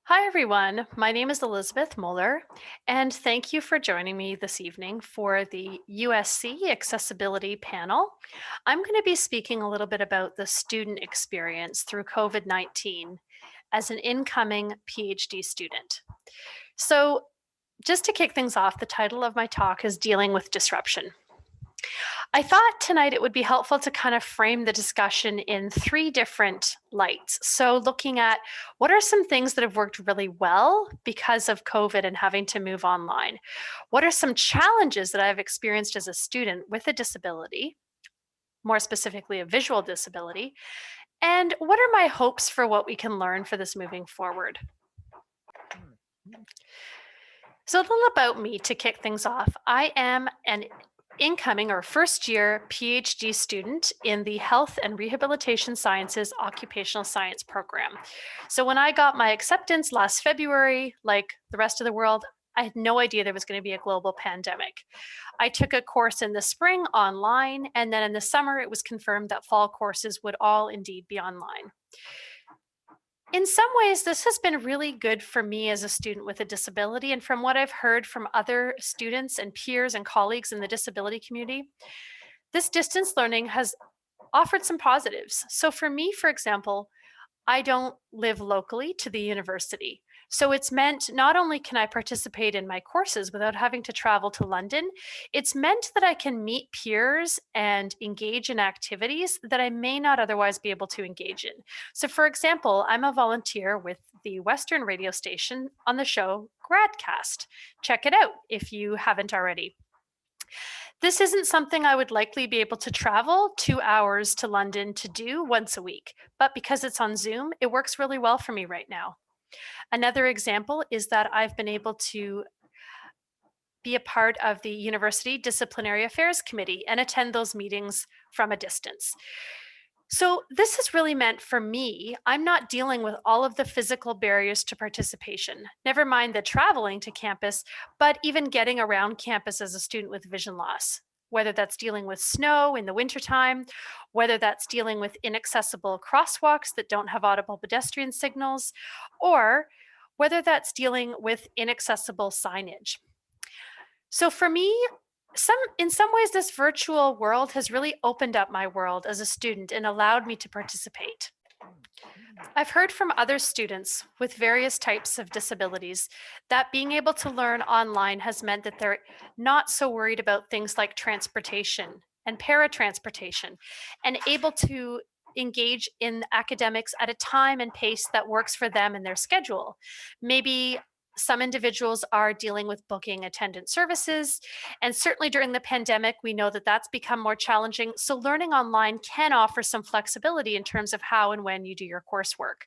Hi, everyone. My name is Elizabeth Muller, and thank you for joining me this evening for the USC Accessibility Panel. I'm going to be speaking a little bit about the student experience through COVID 19 as an incoming PhD student. So, just to kick things off, the title of my talk is Dealing with Disruption. I thought tonight it would be helpful to kind of frame the discussion in three different lights. So, looking at what are some things that have worked really well because of COVID and having to move online? What are some challenges that I've experienced as a student with a disability, more specifically, a visual disability? And what are my hopes for what we can learn for this moving forward? So, a little about me to kick things off. I am an incoming or first year PhD student in the Health and Rehabilitation Sciences Occupational Science program. So, when I got my acceptance last February, like the rest of the world, I had no idea there was going to be a global pandemic. I took a course in the spring online, and then in the summer, it was confirmed that fall courses would all indeed be online. In some ways, this has been really good for me as a student with a disability. And from what I've heard from other students and peers and colleagues in the disability community, this distance learning has offered some positives. So, for me, for example, I don't live locally to the university. So it's meant not only can I participate in my courses without having to travel to London, it's meant that I can meet peers and engage in activities that I may not otherwise be able to engage in. So, for example, I'm a volunteer with the Western radio station on the show Gradcast. Check it out if you haven't already. This isn't something I would likely be able to travel 2 hours to London to do once a week, but because it's on Zoom, it works really well for me right now. Another example is that I've been able to be a part of the University Disciplinary Affairs Committee and attend those meetings from a distance. So, this has really meant for me, I'm not dealing with all of the physical barriers to participation, never mind the traveling to campus, but even getting around campus as a student with vision loss, whether that's dealing with snow in the wintertime, whether that's dealing with inaccessible crosswalks that don't have audible pedestrian signals, or whether that's dealing with inaccessible signage. So for me, in some ways this virtual world has really opened up my world as a student and allowed me to participate. I've heard from other students with various types of disabilities that being able to learn online has meant that they're not so worried about things like transportation and paratransportation and able to engage in academics at a time and pace that works for them and their schedule. Maybe some individuals are dealing with booking attendant services. And certainly during the pandemic, we know that that's become more challenging. So learning online can offer some flexibility in terms of how and when you do your coursework.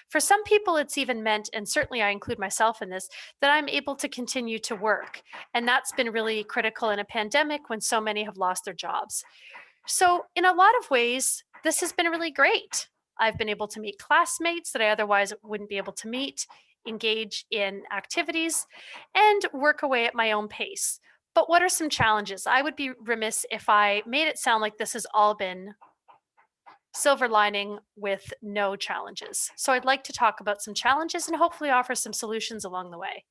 For some people, it's even meant, and certainly I include myself in this, that I'm able to continue to work. And that's been really critical in a pandemic when so many have lost their jobs. So, in a lot of ways, this has been really great. I've been able to meet classmates that I otherwise wouldn't be able to meet, engage in activities, and work away at my own pace. But what are some challenges? I would be remiss if I made it sound like this has all been silver lining with no challenges. So, I'd like to talk about some challenges and hopefully offer some solutions along the way.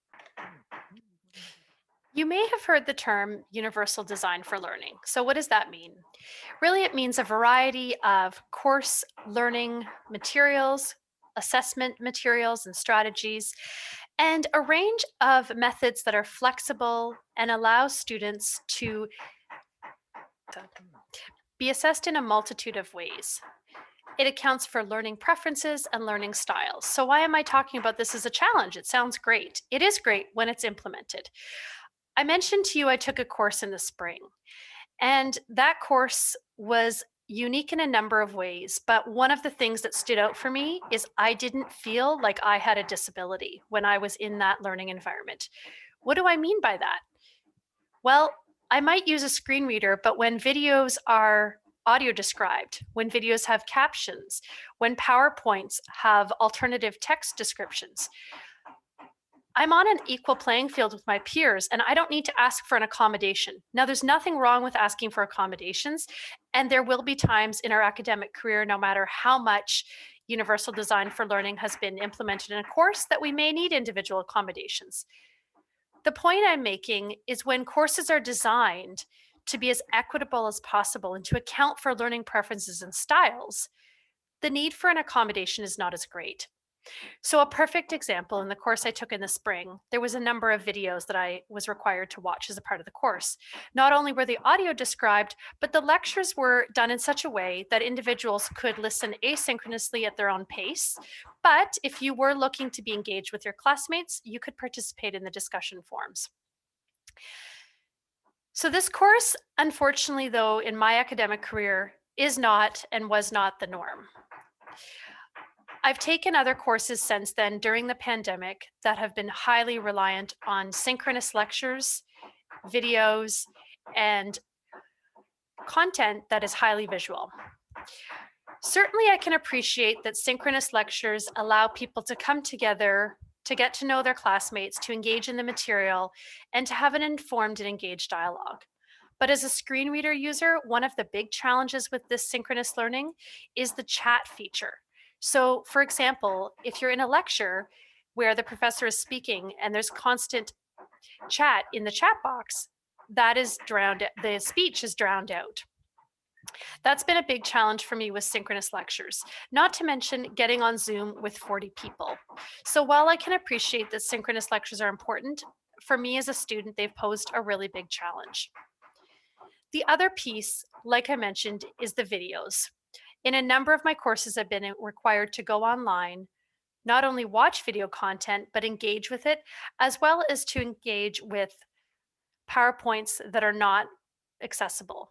You may have heard the term universal design for learning. So, what does that mean? Really, it means a variety of course learning materials, assessment materials, and strategies, and a range of methods that are flexible and allow students to be assessed in a multitude of ways. It accounts for learning preferences and learning styles. So, why am I talking about this as a challenge? It sounds great. It is great when it's implemented. I mentioned to you I took a course in the spring. And that course was unique in a number of ways. But one of the things that stood out for me is I didn't feel like I had a disability when I was in that learning environment. What do I mean by that? Well, I might use a screen reader, but when videos are audio described, when videos have captions, when PowerPoints have alternative text descriptions, I'm on an equal playing field with my peers and I don't need to ask for an accommodation. Now, there's nothing wrong with asking for accommodations. And there will be times in our academic career, no matter how much universal design for learning has been implemented in a course, that we may need individual accommodations. The point I'm making is when courses are designed to be as equitable as possible and to account for learning preferences and styles, the need for an accommodation is not as great. So, a perfect example, in the course I took in the spring, there was a number of videos that I was required to watch as a part of the course. Not only were the audio described, but the lectures were done in such a way that individuals could listen asynchronously at their own pace. But if you were looking to be engaged with your classmates, you could participate in the discussion forums. So, this course, unfortunately, though, in my academic career, is not and was not the norm. I've taken other courses since then during the pandemic that have been highly reliant on synchronous lectures, videos, and content that is highly visual. Certainly, I can appreciate that synchronous lectures allow people to come together, to get to know their classmates, to engage in the material, and to have an informed and engaged dialogue. But as a screen reader user, one of the big challenges with this synchronous learning is the chat feature. So, for example, if you're in a lecture where the professor is speaking and there's constant chat in the chat box, that is drowned, the speech is drowned out. That's been a big challenge for me with synchronous lectures, not to mention getting on Zoom with 40 people. So while I can appreciate that synchronous lectures are important, for me as a student, they've posed a really big challenge. The other piece, like I mentioned, is the videos. In a number of my courses, I've been required to go online, not only watch video content, but engage with it, as well as to engage with PowerPoints that are not accessible.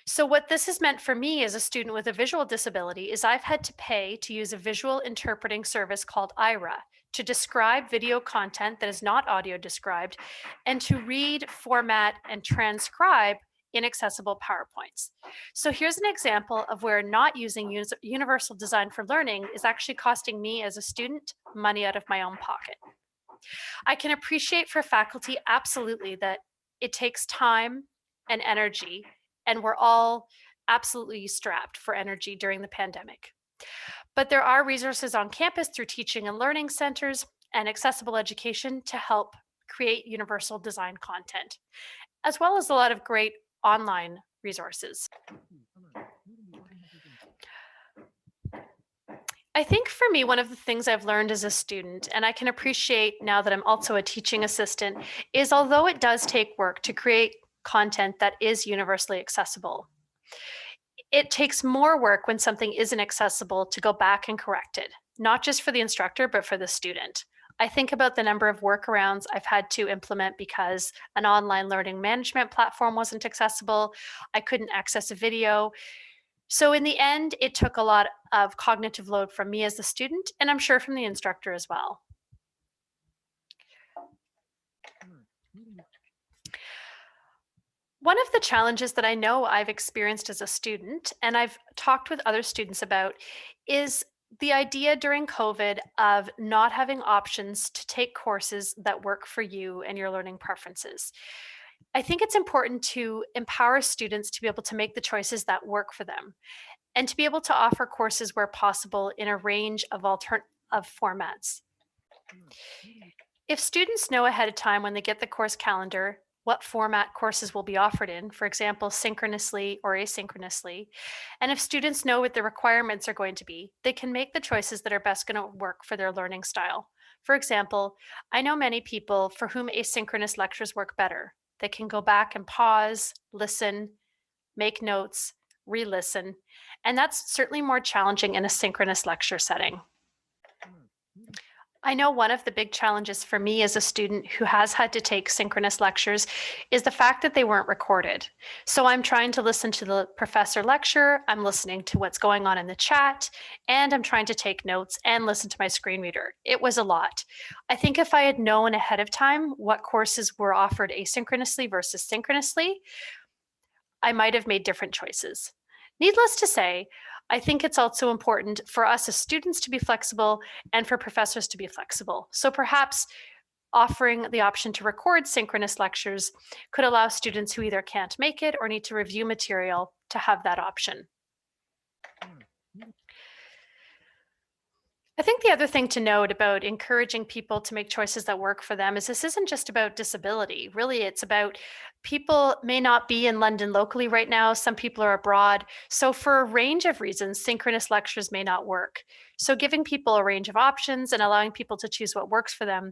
So, what this has meant for me as a student with a visual disability is I've had to pay to use a visual interpreting service called Aira to describe video content that is not audio described and to read, format, and transcribe inaccessible PowerPoints. So, here's an example of where not using universal design for learning is actually costing me as a student money out of my own pocket. I can appreciate for faculty absolutely that it takes time and energy, and we're all absolutely strapped for energy during the pandemic. But there are resources on campus through teaching and learning centers and accessible education to help create universal design content, as well as a lot of great online resources. I think for me, one of the things I've learned as a student, and I can appreciate now that I'm also a teaching assistant, is although it does take work to create content that is universally accessible, it takes more work when something isn't accessible to go back and correct it, not just for the instructor, but for the student. I think about the number of workarounds I've had to implement because an online learning management platform wasn't accessible. I couldn't access a video. So in the end, it took a lot of cognitive load from me as the student, and I'm sure from the instructor as well. One of the challenges that I know I've experienced as a student, and I've talked with other students about, is the idea during COVID of not having options to take courses that work for you and your learning preferences. I think it's important to empower students to be able to make the choices that work for them and to be able to offer courses where possible in a range of formats. If students know ahead of time when they get the course calendar what format courses will be offered in, for example, synchronously or asynchronously, and if students know what the requirements are going to be, they can make the choices that are best going to work for their learning style. For example, I know many people for whom asynchronous lectures work better. They can go back and pause, listen, make notes, re-listen, and that's certainly more challenging in a synchronous lecture setting. I know one of the big challenges for me as a student who has had to take synchronous lectures is the fact that they weren't recorded. So I'm trying to listen to the professor lecture, I'm listening to what's going on in the chat, and I'm trying to take notes and listen to my screen reader. It was a lot. I think if I had known ahead of time what courses were offered asynchronously versus synchronously, I might have made different choices. Needless to say, I think it's also important for us as students to be flexible and for professors to be flexible. So perhaps offering the option to record synchronous lectures could allow students who either can't make it or need to review material to have that option. I think the other thing to note about encouraging people to make choices that work for them is this isn't just about disability. Really, it's about people may not be in London locally right now. Some people are abroad. So, for a range of reasons, synchronous lectures may not work. So, giving people a range of options and allowing people to choose what works for them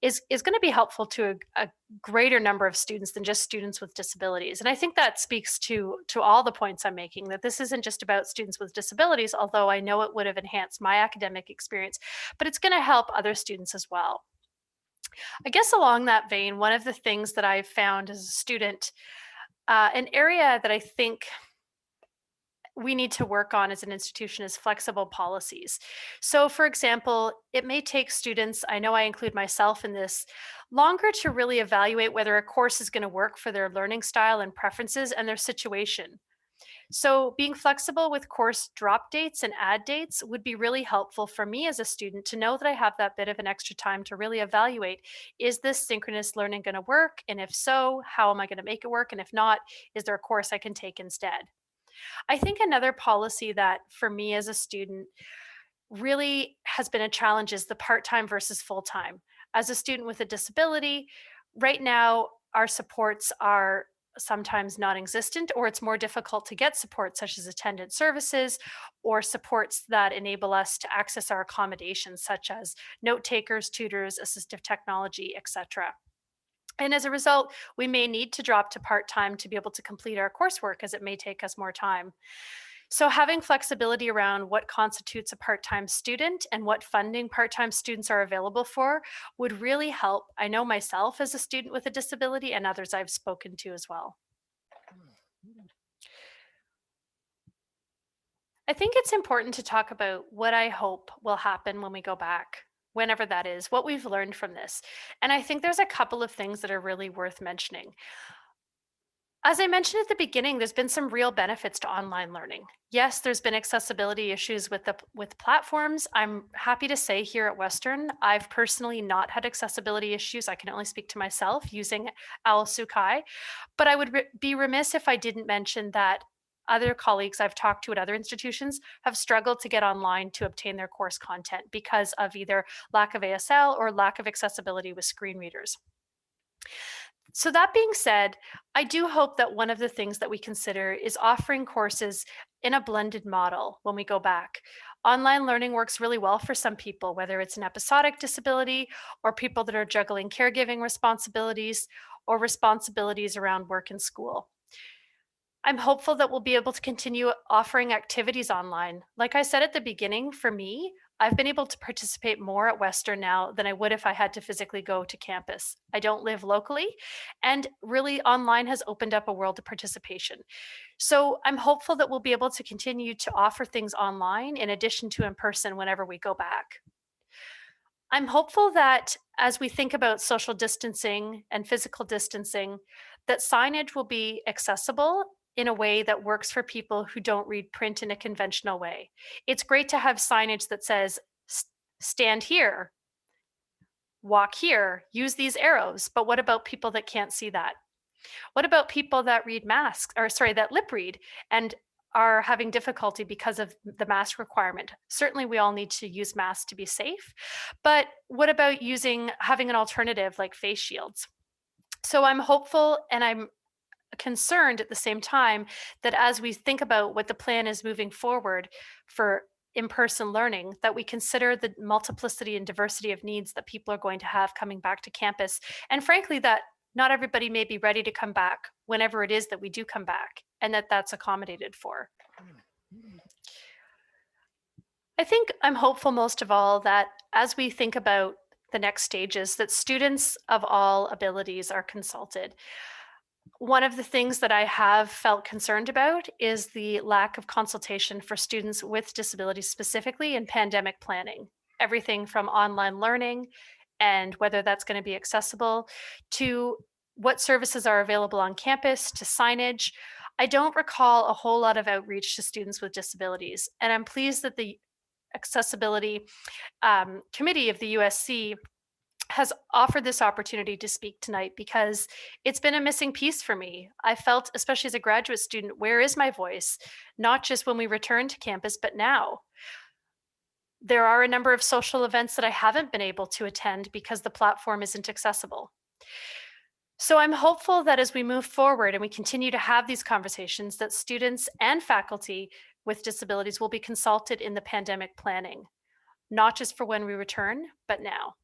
is going to be helpful to a greater number of students than just students with disabilities. And I think that speaks to all the points I'm making, that this isn't just about students with disabilities, although I know it would have enhanced my academic experience, but it's going to help other students as well. I guess along that vein, one of the things that I've found as a student, an area that I think we need to work on as an institution is flexible policies. So, for example, it may take students, I know I include myself in this, longer to really evaluate whether a course is going to work for their learning style and preferences and their situation. So, being flexible with course drop dates and add dates would be really helpful for me as a student to know that I have that bit of an extra time to really evaluate, is this synchronous learning going to work? And if so, how am I going to make it work? And if not, is there a course I can take instead? I think another policy that for me as a student really has been a challenge is the part time versus full time. As a student with a disability, right now, our supports are sometimes non existent, or it's more difficult to get support, such as attendant services or supports that enable us to access our accommodations, such as note takers, tutors, assistive technology, etc. And as a result, we may need to drop to part time to be able to complete our coursework, as it may take us more time. So, having flexibility around what constitutes a part time student and what funding part time students are available for would really help. I know myself as a student with a disability and others I've spoken to as well. I think it's important to talk about what I hope will happen when we go back, whenever that is, what we've learned from this. And I think there's a couple of things that are really worth mentioning. As I mentioned at the beginning, there's been some real benefits to online learning. Yes, there's been accessibility issues with platforms. I'm happy to say here at Western, I've personally not had accessibility issues. I can only speak to myself using Owl Sukai, but I would be remiss if I didn't mention that other colleagues I've talked to at other institutions have struggled to get online to obtain their course content because of either lack of ASL or lack of accessibility with screen readers. So, that being said, I do hope that one of the things that we consider is offering courses in a blended model when we go back. Online learning works really well for some people, whether it's an episodic disability or people that are juggling caregiving responsibilities or responsibilities around work and school. I'm hopeful that we'll be able to continue offering activities online. Like I said at the beginning, for me, I've been able to participate more at Western now than I would if I had to physically go to campus. I don't live locally, and really online has opened up a world of participation. So I'm hopeful that we'll be able to continue to offer things online in addition to in person whenever we go back. I'm hopeful that as we think about social distancing and physical distancing, that signage will be accessible in a way that works for people who don't read print in a conventional way. It's great to have signage that says, stand here, walk here, use these arrows. But what about people that can't see that? What about people that read masks, or sorry, that lip read and are having difficulty because of the mask requirement? Certainly, we all need to use masks to be safe. But what about having an alternative like face shields? So I'm hopeful and I'm concerned at the same time that as we think about what the plan is moving forward for in-person learning, that we consider the multiplicity and diversity of needs that people are going to have coming back to campus, and frankly that not everybody may be ready to come back whenever it is that we do come back, and that that's accommodated for. I think I'm hopeful most of all that as we think about the next stages, that students of all abilities are consulted. One of the things that I have felt concerned about is the lack of consultation for students with disabilities, specifically in pandemic planning. Everything from online learning and whether that's going to be accessible to what services are available on campus to signage. I don't recall a whole lot of outreach to students with disabilities. And I'm pleased that the accessibility committee of the USC has offered this opportunity to speak tonight because it's been a missing piece for me. I felt, especially as a graduate student, where is my voice? Not just when we return to campus, but now. There are a number of social events that I haven't been able to attend because the platform isn't accessible. So I'm hopeful that as we move forward and we continue to have these conversations, that students and faculty with disabilities will be consulted in the pandemic planning, not just for when we return, but now.